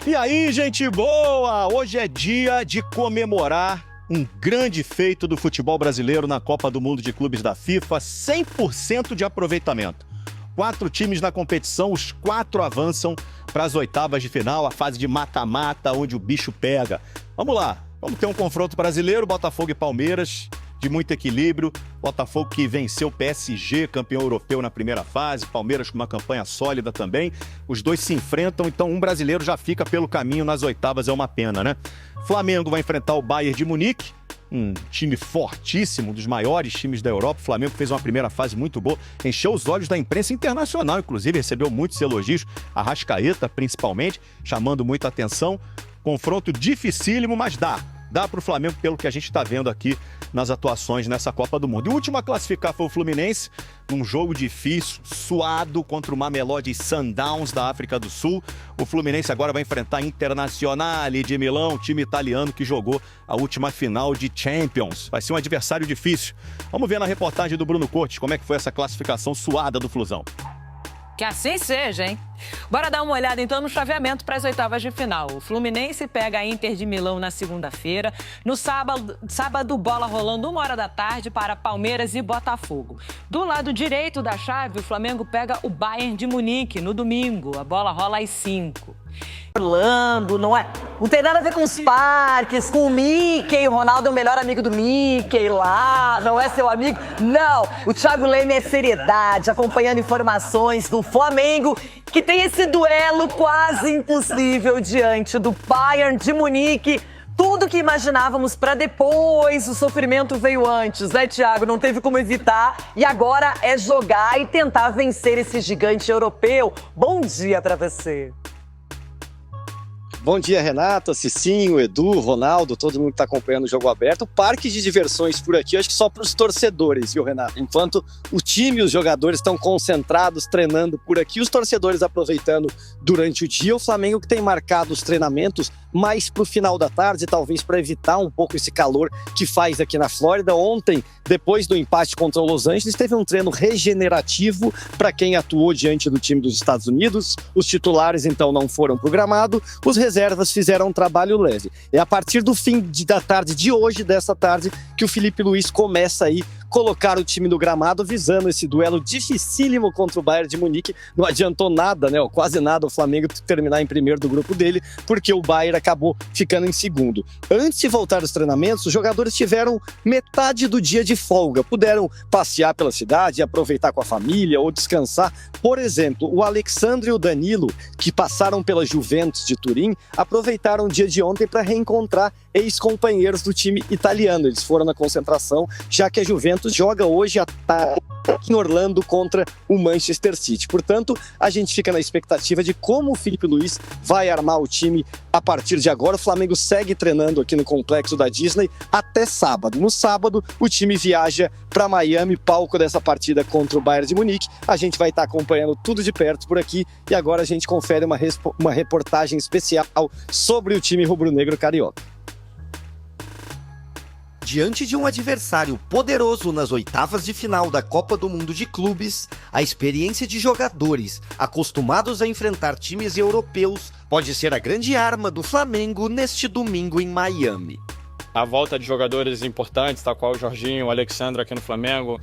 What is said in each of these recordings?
E aí, gente boa! Hoje é dia de comemorar um grande feito do futebol brasileiro na Copa do Mundo de Clubes da FIFA, 100% de aproveitamento. 4 times na competição, os 4 avançam para as oitavas de final, a fase de mata-mata, onde o bicho pega. Vamos lá, vamos ter um confronto brasileiro, Botafogo e Palmeiras, de muito equilíbrio. Botafogo que venceu o PSG, campeão europeu na primeira fase, Palmeiras com uma campanha sólida também. Os dois se enfrentam, então um brasileiro já fica pelo caminho nas oitavas, é uma pena, né? Flamengo vai enfrentar o Bayern de Munique, um time fortíssimo, um dos maiores times da Europa. O Flamengo fez uma primeira fase muito boa, encheu os olhos da imprensa internacional, inclusive recebeu muitos elogios, Arrascaeta principalmente, chamando muita atenção. Confronto dificílimo, mas dá para o Flamengo pelo que a gente está vendo aqui nas atuações nessa Copa do Mundo. E o último a classificar foi o Fluminense, num jogo difícil, suado, contra o Mamelodi Sundowns da África do Sul. O Fluminense agora vai enfrentar a Internazionale de Milão, time italiano que jogou a última final de Champions. Vai ser um adversário difícil. Vamos ver na reportagem do Bruno Cortes como é que foi essa classificação suada do Flusão. Que assim seja, hein? Bora dar uma olhada, então, no chaveamento para as oitavas de final. O Fluminense pega a Inter de Milão na segunda-feira. No sábado, bola rolando 1h da tarde para Palmeiras e Botafogo. Do lado direito da chave, o Flamengo pega o Bayern de Munique no domingo. A bola rola às 5h. Orlando, não tem nada a ver com os parques, com o Mickey. O Ronaldo é o melhor amigo do Mickey lá, não é seu amigo? Não, o Thiago Leme é seriedade, acompanhando informações do Flamengo, que tem esse duelo quase impossível diante do Bayern de Munique. Tudo que imaginávamos para depois, o sofrimento veio antes, né, Thiago? Não teve como evitar e agora é jogar e tentar vencer esse gigante europeu. Bom dia para você. Bom dia, Renata, Cicinho, Edu, Ronaldo, todo mundo que está acompanhando o Jogo Aberto. Parque de diversões por aqui, acho que só para os torcedores, viu, Renato? Enquanto o time e os jogadores estão concentrados, treinando por aqui, os torcedores aproveitando durante o dia. O Flamengo que tem marcado os treinamentos mais para o final da tarde, talvez para evitar um pouco esse calor que faz aqui na Flórida. Ontem, depois do empate contra o Los Angeles, teve um treino regenerativo para quem atuou diante do time dos Estados Unidos. Os titulares, então, não foram programados. Os reservas fizeram um trabalho leve. É a partir do fim da tarde de hoje, dessa tarde, que o Felipe Luiz começa aí colocar o time no gramado, visando esse duelo dificílimo contra o Bayern de Munique. Não adiantou nada, né? Quase nada o Flamengo terminar em primeiro do grupo dele, porque o Bayern acabou ficando em segundo. Antes de voltar aos treinamentos, os jogadores tiveram metade do dia de folga. Puderam passear pela cidade, aproveitar com a família ou descansar. Por exemplo, o Alexandre e o Danilo, que passaram pela Juventus de Turim, aproveitaram o dia de ontem para reencontrar ex-companheiros do time italiano. Eles foram na concentração, já que a Juventus joga hoje à tarde em Orlando contra o Manchester City. Portanto, a gente fica na expectativa de como o Felipe Luiz vai armar o time a partir de agora. O Flamengo segue treinando aqui no complexo da Disney até sábado. No sábado, o time viaja para Miami, palco dessa partida contra o Bayern de Munique. A gente vai estar acompanhando tudo de perto por aqui e agora a gente confere uma reportagem especial sobre o time rubro-negro carioca. Diante de um adversário poderoso nas oitavas de final da Copa do Mundo de Clubes, a experiência de jogadores acostumados a enfrentar times europeus pode ser a grande arma do Flamengo neste domingo em Miami. A volta de jogadores importantes, tal qual o Jorginho, o Alexandre aqui no Flamengo,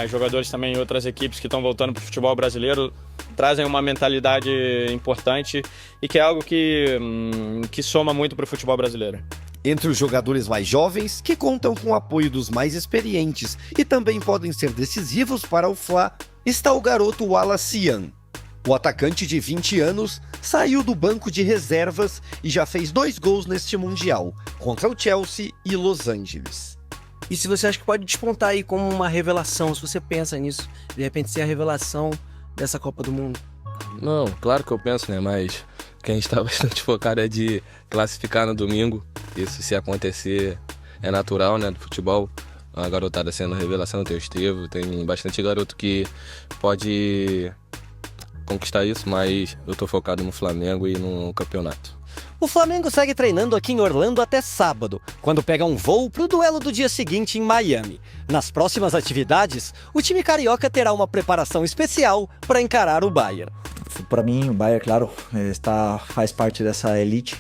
jogadores também em outras equipes que estão voltando para o futebol brasileiro, trazem uma mentalidade importante e que é algo que soma muito para o futebol brasileiro. Entre os jogadores mais jovens, que contam com o apoio dos mais experientes e também podem ser decisivos para o Fla, está o garoto Wallace Yan. O atacante de 20 anos saiu do banco de reservas e já fez 2 gols neste Mundial, contra o Chelsea e Los Angeles. E se você acha que pode despontar aí como uma revelação, se você pensa nisso, de repente ser a revelação dessa Copa do Mundo? Não, claro que eu penso, né? Mas o que a gente está bastante focado é de classificar no domingo. Isso, se acontecer, é natural, né? Do futebol. A garotada sendo revelação, tem o Estevo, tem bastante garoto que pode conquistar isso, mas eu tô focado no Flamengo e no campeonato. O Flamengo segue treinando aqui em Orlando até sábado, quando pega um voo para o duelo do dia seguinte em Miami. Nas próximas atividades, o time carioca terá uma preparação especial para encarar o Bayern. Para mim, o Bayern, claro, faz parte dessa elite.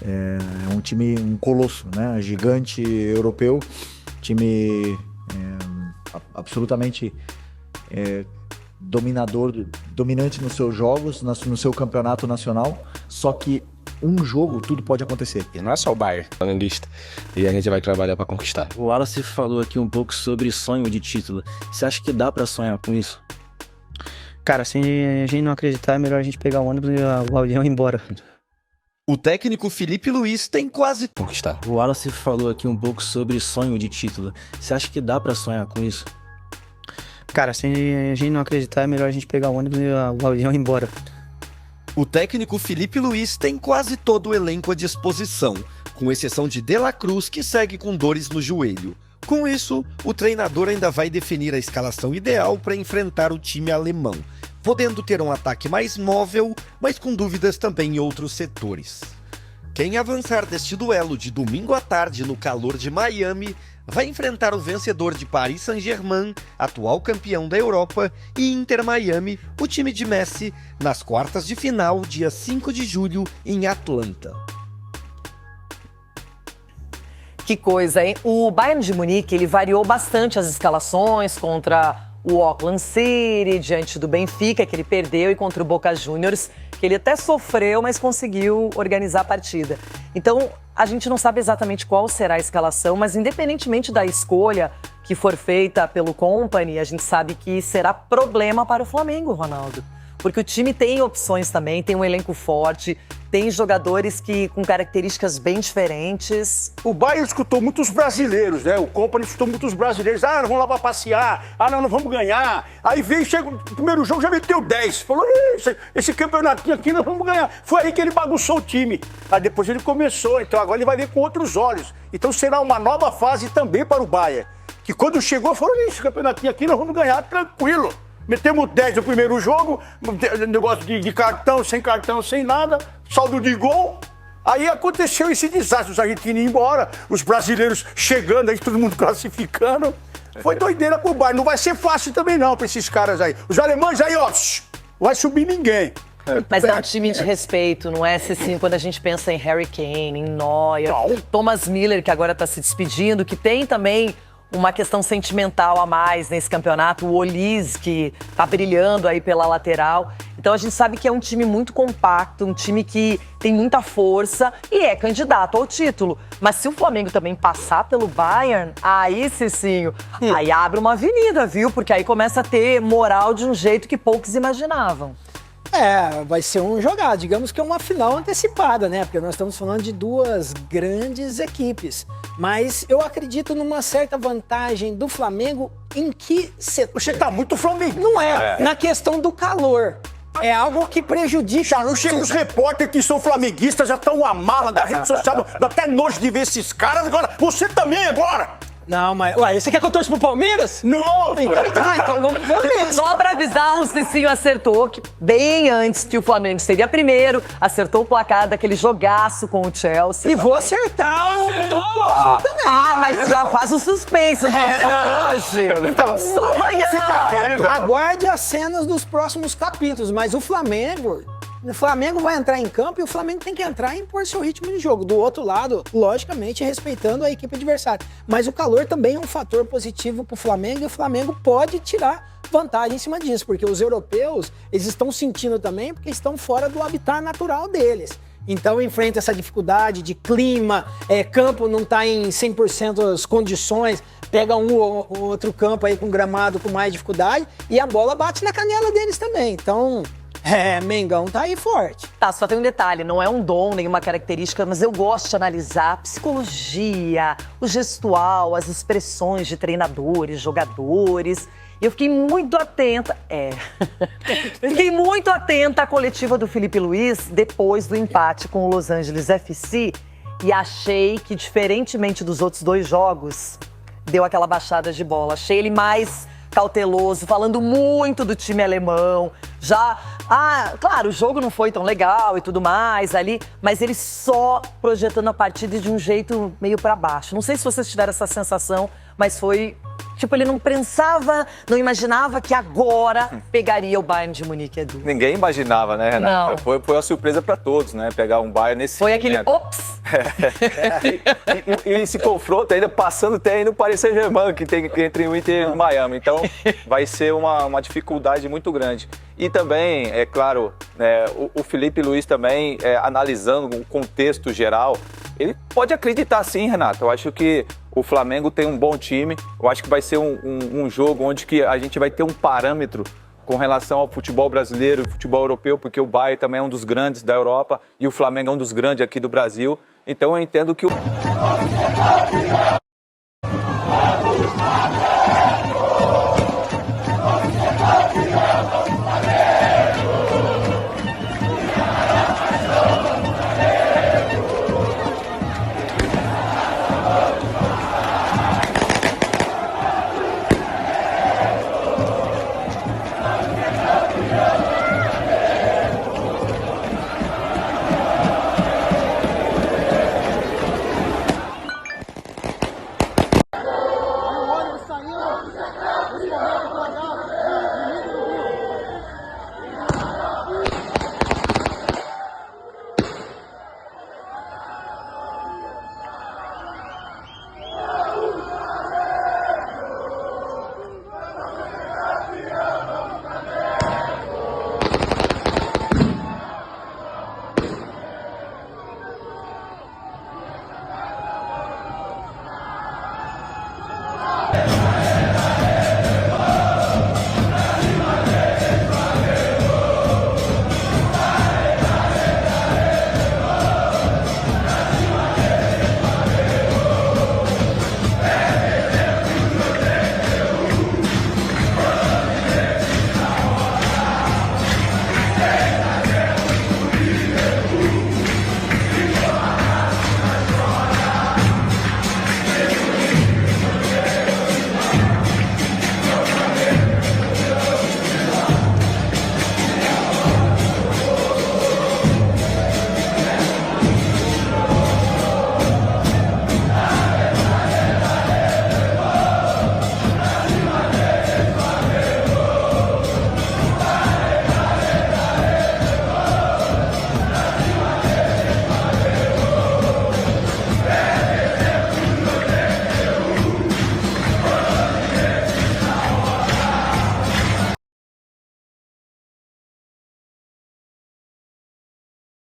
É um time, um colosso, né? Gigante europeu, time absolutamente dominante nos seus jogos, no seu campeonato nacional, só que um jogo, tudo pode acontecer. E não é só o Bayern. Flamenguista. E a gente vai trabalhar para conquistar. O Wallace falou aqui um pouco sobre sonho de título. Você acha que dá para sonhar com isso? Cara, se a gente não acreditar, é melhor a gente pegar o ônibus e o avião e ir embora. O técnico Felipe Luiz tem quase Conquistar. O Wallace falou aqui um pouco sobre sonho de título. Você acha que dá para sonhar com isso? Cara, se a gente não acreditar, é melhor a gente pegar o ônibus e o avião e ir embora. O técnico Felipe Luiz tem quase todo o elenco à disposição, com exceção de De La Cruz, que segue com dores no joelho. Com isso, o treinador ainda vai definir a escalação ideal para enfrentar o time alemão, podendo ter um ataque mais móvel, mas com dúvidas também em outros setores. Quem avançar deste duelo de domingo à tarde no calor de Miami vai enfrentar o vencedor de Paris Saint-Germain, atual campeão da Europa, e Inter Miami, o time de Messi, nas quartas de final, dia 5 de julho, em Atlanta. Que coisa, hein? O Bayern de Munique, ele variou bastante as escalações contra o Auckland City, diante do Benfica, que ele perdeu, e contra o Boca Juniors, que ele até sofreu, mas conseguiu organizar a partida. Então, a gente não sabe exatamente qual será a escalação, mas independentemente da escolha que for feita pelo Kompany, a gente sabe que será problema para o Flamengo, Ronaldo. Porque o time tem opções também, tem um elenco forte, tem jogadores com características bem diferentes. O Bayern escutou muitos brasileiros, né? O Kompany escutou muitos brasileiros. Ah, nós vamos lá pra passear. Ah, não vamos ganhar. Aí veio, chega no primeiro jogo, já meteu 10. Falou, esse campeonatinho aqui nós vamos ganhar. Foi aí que ele bagunçou o time. Aí depois ele começou, então agora ele vai ver com outros olhos. Então será uma nova fase também para o Bayern. Que quando chegou, falou, esse campeonatinho aqui nós vamos ganhar tranquilo. Metemos 10 no primeiro jogo, negócio de cartão, sem nada, saldo de gol. Aí aconteceu esse desastre, os argentinos indo embora, os brasileiros chegando aí, todo mundo classificando. Foi doideira pro Bayern, não vai ser fácil também não pra esses caras aí. Os alemães aí, ó, não vai subir ninguém. Mas é um time de respeito, não é, Cicinho? Quando a gente pensa em Harry Kane, em Neuer, Thomas Müller, que agora tá se despedindo, que tem também uma questão sentimental a mais nesse campeonato, o Olise, que tá brilhando aí pela lateral. Então a gente sabe que é um time muito compacto, um time que tem muita força e é candidato ao título. Mas se o Flamengo também passar pelo Bayern, aí, Cicinho, aí abre uma avenida, viu? Porque aí começa a ter moral de um jeito que poucos imaginavam. Vai ser um jogado, digamos que é uma final antecipada, né? Porque nós estamos falando de duas grandes equipes. Mas eu acredito numa certa vantagem do Flamengo em que setor? Você tá muito flamenguista. Não é, na questão do calor. É algo que prejudica. Já não chega os repórteres que são flamenguistas, já estão uma mala da rede social, dá até nojo de ver esses caras. Agora, você também agora! Não, mas... Ué, você quer que eu torça pro Palmeiras? Não! Então vamos pro Palmeiras. Só pra avisar, o Cicinho acertou que bem antes que o Flamengo seria primeiro, acertou o placar daquele jogaço com o Chelsea. E vou acertar. Mas já faz o suspense. Aguarde as cenas dos próximos capítulos, mas o Flamengo vai entrar em campo e o Flamengo tem que entrar e impor seu ritmo de jogo. Do outro lado, logicamente, respeitando a equipe adversária. Mas o calor também é um fator positivo para o Flamengo e o Flamengo pode tirar vantagem em cima disso, porque os europeus, eles estão sentindo também porque estão fora do habitat natural deles. Então enfrenta essa dificuldade de clima, campo não está em 100% as condições, pega um ou outro campo aí com gramado com mais dificuldade e a bola bate na canela deles também. Então... Mengão tá aí forte. Tá, só tem um detalhe, não é um dom, nenhuma característica, mas eu gosto de analisar a psicologia, o gestual, as expressões de treinadores, jogadores. E eu fiquei muito atenta, fiquei muito atenta à coletiva do Felipe Luiz depois do empate com o Los Angeles FC e achei que, diferentemente dos outros dois jogos, deu aquela baixada de bola. Achei ele mais cauteloso, falando muito do time alemão, já Claro, o jogo não foi tão legal e tudo mais ali, mas ele só projetando a partida de um jeito meio pra baixo. Não sei se vocês tiveram essa sensação, mas foi... Tipo, ele não pensava, não imaginava que agora pegaria o Bayern de Munique, Edu. Ninguém imaginava, né, Renato? Não. Foi uma surpresa para todos, né? Pegar um Bayern nesse Foi aquele momento. ops! E esse confronto ainda passando até aí no Paris Saint-Germain, que tem entre o Inter e o Miami. Então, vai ser uma dificuldade muito grande. E também, é claro, o Felipe Luiz também, analisando o contexto geral, ele pode acreditar sim, Renato. Eu acho que o Flamengo tem um bom time. Eu acho que vai ser um jogo onde que a gente vai ter um parâmetro com relação ao futebol brasileiro e futebol europeu, porque o Bayern também é um dos grandes da Europa e o Flamengo é um dos grandes aqui do Brasil. Então eu entendo que o...